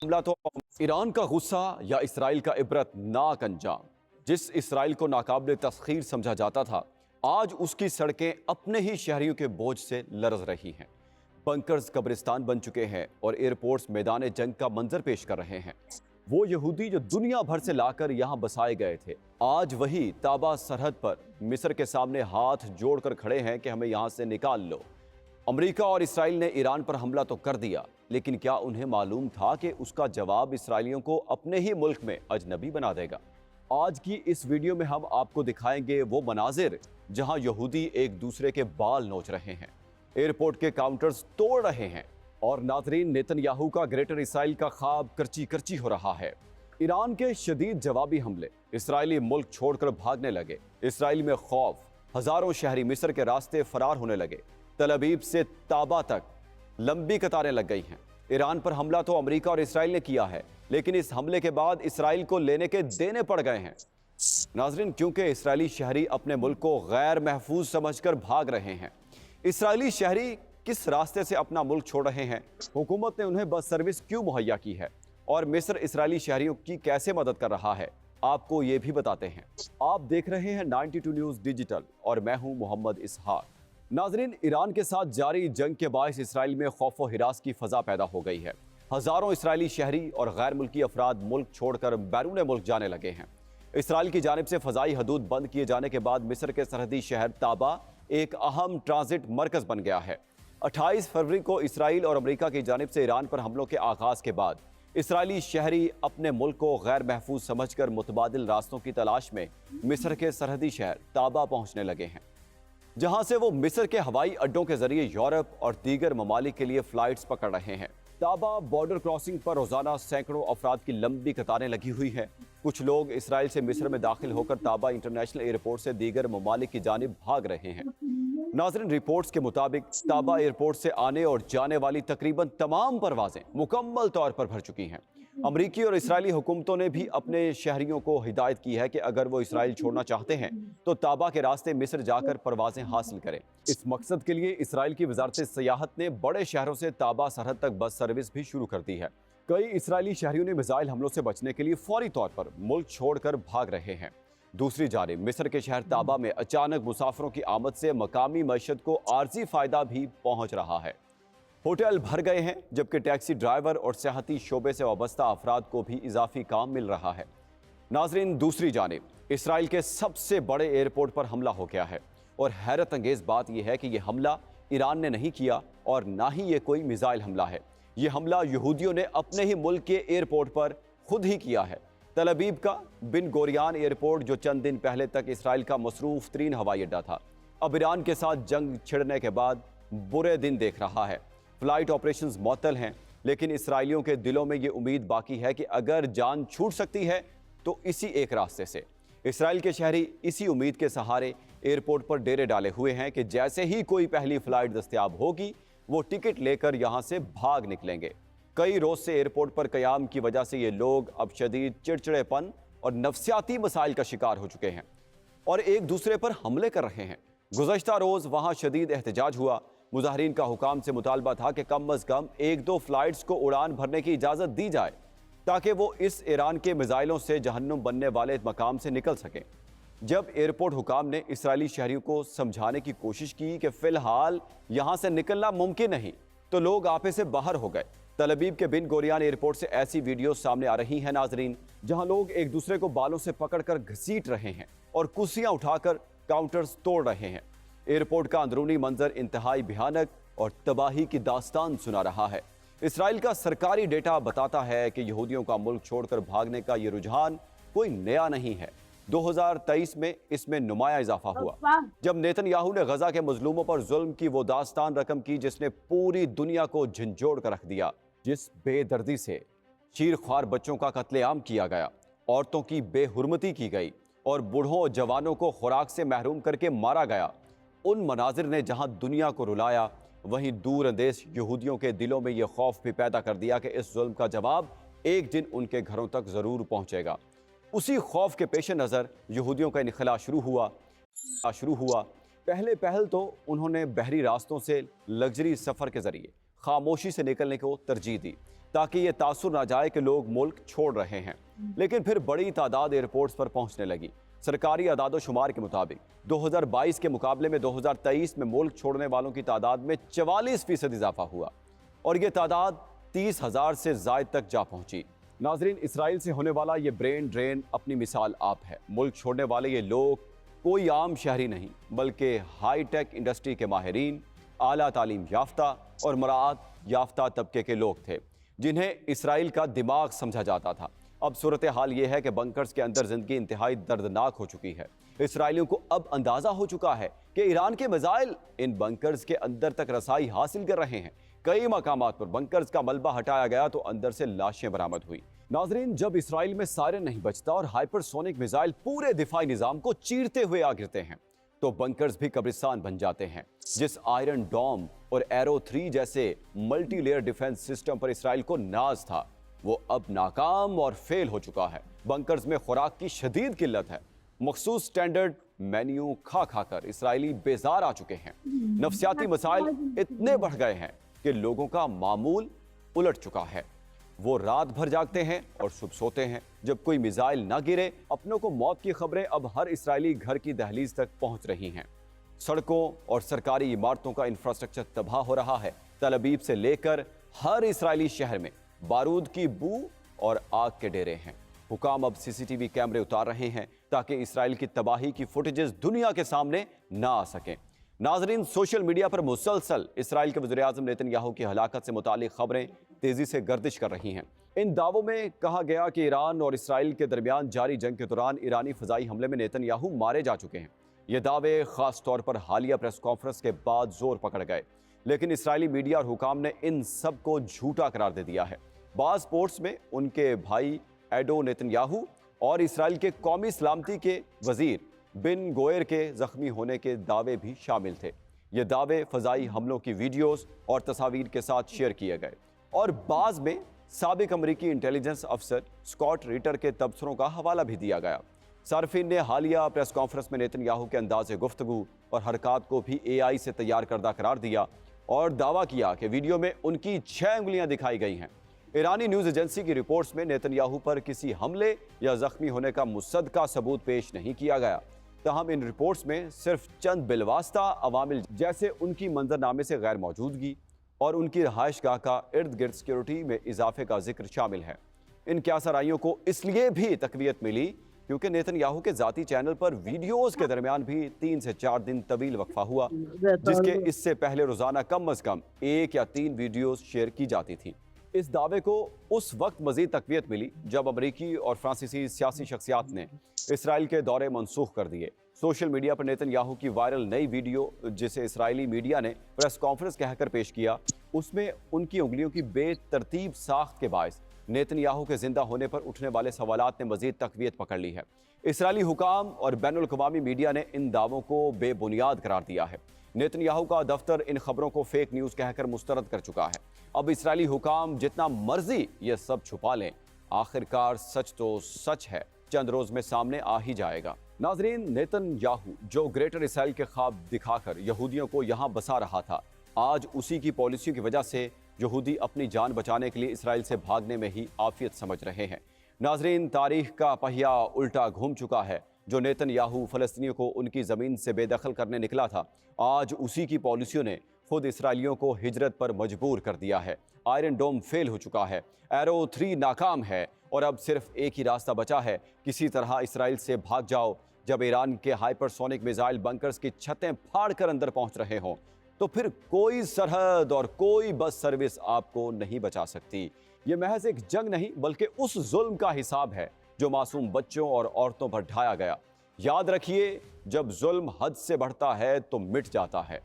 हमला तो ईरान का गुस्सा या इसराइल का इबरतनाक अंजाम। जिस इसराइल को नाकाबिल तस्खीर समझा जाता था, आज उसकी सड़कें अपने ही शहरियों के बोझ से लरज रही हैं। बंकर्स कब्रिस्तान बन चुके हैं और एयरपोर्ट्स मैदान जंग का मंजर पेश कर रहे हैं। वो यहूदी जो दुनिया भर से लाकर यहाँ बसाए गए थे, आज वही ताबा सरहद पर मिस्र के सामने हाथ जोड़कर खड़े हैं कि हमें यहाँ से निकाल लो। अमेरिका और इसराइल ने ईरान पर हमला तो कर दिया, लेकिन क्या उन्हें मालूम था कि उसका जवाब इसराइलियों को अपने ही मुल्क में अजनबी बना देगा? आज की इस वीडियो में हम आपको दिखाएंगे वो मनाजिर जहां यहूदी एक दूसरे के बाल नोच रहे हैं, एयरपोर्ट के काउंटर्स तोड़ रहे हैं और नाज़रीन नेतन्याहू का ग्रेटर इसराइल का ख्वाब करची करची हो रहा है। ईरान के शदीद जवाबी हमले, इसराइली मुल्क छोड़कर भागने लगे। इसराइल में खौफ, हजारों शहरी मिस्र के रास्ते फरार होने लगे। तल अबीब से ताबा तक लंबी कतारें लग गई हैं। ईरान पर हमला तो अमेरिका और इसराइल ने किया है, लेकिन इस हमले के बाद इसराइल को लेने के देने पड़ गए हैं। नाज़रीन, क्योंकि इसराइली शहरी अपने मुल्क को गैर महफूज समझकर भाग रहे हैं। इसराइली शहरी किस रास्ते से अपना मुल्क छोड़ रहे हैं? हुकूमत ने उन्हें बस सर्विस क्यों मुहैया की है? और मिस्र इसराइली शहरियों की कैसे मदद कर रहा है? आपको ये भी बताते हैं। आप देख रहे हैं 92 न्यूज़ डिजिटल और मैं हूं मोहम्मद इसहाक। नाजरीन, ईरान के साथ जारी जंग के बायस इसराइल में खौफ व हिरास की फजा पैदा हो गई है। हजारों इसराइली शहरी और गैर मुल्की अफराद मुल्क छोड़कर बैरून मुल्क जाने लगे हैं। इसराइल की जानिब से फजाई हदूद बंद किए जाने के बाद मिस्र के सरहदी शहर ताबा एक अहम ट्रांजिट मरकज बन गया है। 28 फरवरी को इसराइल और अमेरिका की जानिब से ईरान पर हमलों के आगाज के बाद इसराइली शहरी अपने मुल्क को गैर महफूज समझकर मुतबादिल रास्तों की तलाश में मिस्र के सरहदी शहर ताबा पहुंचने लगे हैं, जहां से वो मिस्र के हवाई अड्डों के जरिए यूरोप और दीगर ममालिक के लिए फ्लाइट्स पकड़ रहे हैं। ताबा बॉर्डर क्रॉसिंग पर रोजाना सैकड़ों अफराद की लंबी कतारें लगी हुई हैं। कुछ लोग इसराइल से मिस्र में दाखिल होकर ताबा इंटरनेशनल एयरपोर्ट से दीगर ममालिक की जानिब भाग रहे हैं। नाज़रीन, रिपोर्ट्स के मुताबिक ताबा एयरपोर्ट से आने और जाने वाली तकरीबन तमाम परवाजें मुकम्मल तौर पर भर चुकी हैं। अमरीकी और इसराइली हुकूमतों ने भी अपने शहरियों को हिदायत की है कि अगर वो इसराइल छोड़ना चाहते हैं तो ताबा के रास्ते मिस्र जाकर परवाजें हासिल करें। इस मकसद के लिए इसराइल की वजारत सियाहत ने बड़े शहरों से ताबा सरहद तक बस सर्विस भी शुरू कर दी है। कई इसराइली शहरियों ने मिसाइल हमलों से बचने के लिए फौरी तौर पर मुल्क छोड़कर भाग रहे हैं। दूसरी जानिब मिस्र के शहर ताबा में अचानक मुसाफिरों की आमद से मकामी मईशत को आर्जी फायदा भी पहुंच रहा है। होटल भर गए हैं, जबकि टैक्सी ड्राइवर और सियाहती शोबे से वाबस्ता अफराद को भी इजाफी काम मिल रहा है। नाजरीन, दूसरी जानिब इसराइल के सबसे बड़े एयरपोर्ट पर हमला हो गया है और हैरत अंगेज बात यह है कि यह हमला ईरान ने नहीं किया और ना ही ये कोई मिसाइल हमला है। यह हमला यहूदियों ने अपने ही मुल्क के एयरपोर्ट पर खुद ही किया है। तल अबीब का बिन गोरियान एयरपोर्ट, जो चंद दिन पहले तक इसराइल का मसरूफ तरीन हवाई अड्डा था, अब ईरान के साथ जंग छिड़ने के बाद बुरे दिन देख रहा है। फ्लाइट ऑपरेशंस मअतल हैं, लेकिन इसराइलियों के दिलों में ये उम्मीद बाकी है कि अगर जान छूट सकती है तो इसी एक रास्ते से। इसराइल के शहरी इसी उम्मीद के सहारे एयरपोर्ट पर डेरे डाले हुए हैं कि जैसे ही कोई पहली फ्लाइट दस्तयाब होगी, वो टिकट लेकर यहाँ से भाग निकलेंगे। कई रोज से एयरपोर्ट पर कयाम की वजह से ये लोग अब शदीद चिड़चिड़ेपन और नफसियाती मसाइल का शिकार हो चुके हैं और एक दूसरे पर हमले कर रहे हैं। गुज़श्ता रोज वहाँ शदीद एहतजाज हुआ। मुजाहरीन का हुकाम से मुतालबा था कि कम अज़ कम एक दो फ्लाइट्स को उड़ान भरने की इजाज़त दी जाए ताकि वो इस ईरान के मिसाइलों से जहन्नुम बनने वाले मकाम से निकल सकें। जब एयरपोर्ट हुकाम ने इसराइली शहरियों को समझाने की कोशिश की कि फ़िलहाल यहाँ से निकलना मुमकिन नहीं, तो लोग आपे से बाहर हो गए। तल अबीब के बिन गोरियान एयरपोर्ट से ऐसी वीडियो सामने आ रही हैं नाजरीन, जहां लोग एक दूसरे को बालों से पकड़कर घसीट रहे हैं और कुर्सियां उठाकर काउंटर्स तोड़ रहे हैं। एयरपोर्ट का अंदरूनी मंजर इंतहाई भयानक और तबाही की दास्तान सुना रहा है। इसराइल का सरकारी डेटा बताता है कि यहूदियों का मुल्क छोड़कर भागने का ये रुझान कोई नया नहीं है। 2023 में इसमें नुमाया इजाफा हुआ जब नेतन्याहू ने गजा के मजलूमों पर जुल्म की वो दास्तान रकम की जिसने पूरी दुनिया को झंझोड़ कर रख दिया। जिस बेदर्दी से चीरख्वार बच्चों का कत्लेआम किया गया, औरतों की बेहुरमती की गई और बूढ़ों और जवानों को खुराक से महरूम करके मारा गया, उन मनाजिर ने जहां दुनिया को रुलाया, वहीं दूर अंदेश यहूदियों के दिलों में यह खौफ भी पैदा कर दिया कि इस जुल्म का जवाब एक दिन उनके घरों तक जरूर पहुंचेगा। उसी खौफ के पेश नज़र यहूदियों का इनखला शुरू हुआ। पहले पहल तो उन्होंने बहरी रास्तों से लग्जरी सफ़र के ज़रिए खामोशी से निकलने को तरजीह दी, تاکہ یہ تاثر نہ جائے کہ لوگ ملک چھوڑ رہے ہیں، لیکن پھر بڑی تعداد ایئرپورٹس پر پہنچنے لگی۔ سرکاری اعداد و شمار کے مطابق 2022 کے مقابلے میں 2023 میں ملک چھوڑنے والوں کی تعداد میں 44% اضافہ ہوا اور یہ تعداد 30,000 سے زائد تک جا پہنچی۔ ناظرین، اسرائیل سے ہونے والا یہ برین ڈرین اپنی مثال آپ ہے۔ ملک چھوڑنے والے یہ لوگ کوئی عام شہری نہیں، بلکہ ہائی ٹیک انڈسٹری کے ماہرین، اعلیٰ تعلیم یافتہ اور مراعات یافتہ طبقے کے لوگ تھے، جنہیں اسرائیل کا دماغ سمجھا جاتا تھا۔ اب صورتحال یہ ہے کہ بنکرز کے اندر زندگی انتہائی دردناک ہو چکی ہے۔ اسرائیلیوں کو اب اندازہ ہو چکا ہے کہ ایران کے میزائل ان بنکرز کے اندر تک رسائی حاصل کر رہے ہیں۔ کئی مقامات پر بنکرز کا ملبہ ہٹایا گیا تو اندر سے لاشیں برآمد ہوئی۔ ناظرین، جب اسرائیل میں سائرن نہیں بجتا اور ہائپر سونک میزائل پورے دفاعی نظام کو چیرتے ہوئے آ گرتے ہیں تو بنکرز بھی قبرستان بن جاتے ہیں۔ جس آئرن ڈوم اور ایرو 3 جیسے ملٹی لیئر ڈیفنس سسٹم پر اسرائیل کو ناز تھا، وہ اب ناکام اور فیل ہو چکا ہے۔ بنکرز میں خوراک کی شدید قلت ہے۔ مخصوص سٹینڈرڈ مینیو کھا کھا کر اسرائیلی بیزار آ چکے ہیں۔ نفسیاتی مسائل اتنے بڑھ گئے ہیں کہ لوگوں کا معمول الٹ چکا ہے۔ وہ رات بھر جاگتے ہیں اور صبح سوتے ہیں۔ جب کوئی میزائل نہ گرے، اپنوں کو موت کی خبریں اب ہر اسرائیلی گھر کی دہلیز تک پہنچ رہی ہیں۔ سڑکوں اور سرکاری عمارتوں کا انفراسٹرکچر تباہ ہو رہا ہے۔ تل ابیب سے لے کر ہر اسرائیلی شہر میں بارود کی بو اور آگ کے ڈیرے ہیں۔ حکام اب CCTV کیمرے اتار رہے ہیں تاکہ اسرائیل کی تباہی کی فوٹیجز دنیا کے سامنے نہ آ سکیں۔ ناظرین، سوشل میڈیا پر مسلسل اسرائیل کے وزیراعظم نیتن یاہو کی ہلاکت سے متعلق خبریں تیزی سے گردش کر رہی ہیں۔ ان دعووں میں کہا گیا کہ ایران اور اسرائیل کے درمیان جاری جنگ کے دوران ایرانی فضائی حملے میں نیتن یاہو مارے جا چکے ہیں۔ یہ دعوے خاص طور پر حالیہ پریس کانفرنس کے بعد زور پکڑ گئے، لیکن اسرائیلی میڈیا اور حکام نے ان سب کو جھوٹا قرار دے دیا ہے۔ بعض پورٹس میں ان کے بھائی ایڈو نیتن یاہو اور اسرائیل کے قومی سلامتی کے وزیر بن گوئر کے زخمی ہونے کے دعوے بھی شامل تھے۔ یہ دعوے فضائی حملوں کی ویڈیوز اور تصاویر کے ساتھ شیئر کیے گئے اور بعض میں سابق امریکی انٹیلیجنس افسر اسکاٹ ریٹر کے تبصروں کا حوالہ بھی دیا گیا۔ صارفین نے حالیہ پریس کانفرنس میں نیتن یاہو کے انداز گفتگو اور حرکات کو بھی AI سے تیار کردہ قرار دیا اور دعویٰ کیا کہ ویڈیو میں ان کی 6 انگلیاں دکھائی گئی ہیں۔ ایرانی نیوز ایجنسی کی رپورٹس میں نیتن یاہو پر کسی حملے یا زخمی ہونے کا مصدقہ ثبوت پیش نہیں کیا گیا۔ تاہم ان رپورٹس میں صرف چند بالواسطہ عوامل جیسے ان کی منظرنامے سے غیر موجودگی اور ان کی رہائش گاہ کا ارد گرد سیکیورٹی میں اضافے کا ذکر شامل ہے۔ ان کیاسرائیوں کو اس لیے بھی تقویت ملی کیونکہ نیتن یاہو کے ذاتی چینل پر ویڈیوز کے درمیان بھی 3 سے 4 دن طویل وقفہ ہوا، جس کے اس سے پہلے روزانہ کم از کم 1 یا 3 ویڈیوز شیئر کی جاتی تھی۔ اس دعوے کو اس وقت مزید تقویت ملی جب امریکی اور فرانسیسی سیاسی شخصیات نے اسرائیل کے دورے منسوخ کر دیے۔ سوشل میڈیا پر نیتن یاہو کی وائرل نئی ویڈیو جسے اسرائیلی میڈیا نے پریس کانفرنس کہہ کر پیش کیا، اس میں ان کی انگلیوں کی بے ترتیب ساخت کے باعث نیتن یاہو کے زندہ ہونے پر اٹھنے والے سوالات نے مزید تقویت پکڑ لی ہے۔ اسرائیلی حکام اور بین الاقوامی میڈیا نے ان دعووں کو بے بنیاد قرار دیا ہے۔ نیتن یاہو کا دفتر ان خبروں کو فیک نیوز کہہ کر مسترد کر چکا ہے۔ اب اسرائیلی حکام جتنا مرضی یہ سب چھپا لیں، آخرکار سچ تو سچ ہے، چند روز میں سامنے آ ہی جائے گا۔ ناظرین، نیتن یاہو جو گریٹر اسرائیل کے خواب دکھا کر یہودیوں کو یہاں بسا رہا تھا، آج اسی کی پالیسیوں کی وجہ سے یہودی اپنی جان بچانے کے لیے اسرائیل سے بھاگنے میں ہی عافیت سمجھ رہے ہیں۔ ناظرین، تاریخ کا پہیہ الٹا گھوم چکا ہے۔ جو نیتن یاہو فلسطینیوں کو ان کی زمین سے بے دخل کرنے نکلا تھا، آج اسی کی پالیسیوں نے خود اسرائیلیوں کو ہجرت پر مجبور کر دیا ہے۔ آئرن ڈوم فیل ہو چکا ہے، ایرو 3 ناکام ہے اور اب صرف ایک ہی راستہ بچا ہے، کسی طرح اسرائیل سے بھاگ جاؤ۔ جب ایران کے ہائپر سونک میزائل بنکرز کی چھتیں پھاڑ کر اندر پہنچ رہے ہوں تو پھر کوئی سرحد اور کوئی بس سروس آپ کو نہیں بچا سکتی۔ یہ محض ایک جنگ نہیں بلکہ اس ظلم کا حساب ہے جو معصوم بچوں اور عورتوں پر ڈھایا گیا۔ یاد رکھیے، جب ظلم حد سے بڑھتا ہے تو مٹ جاتا ہے۔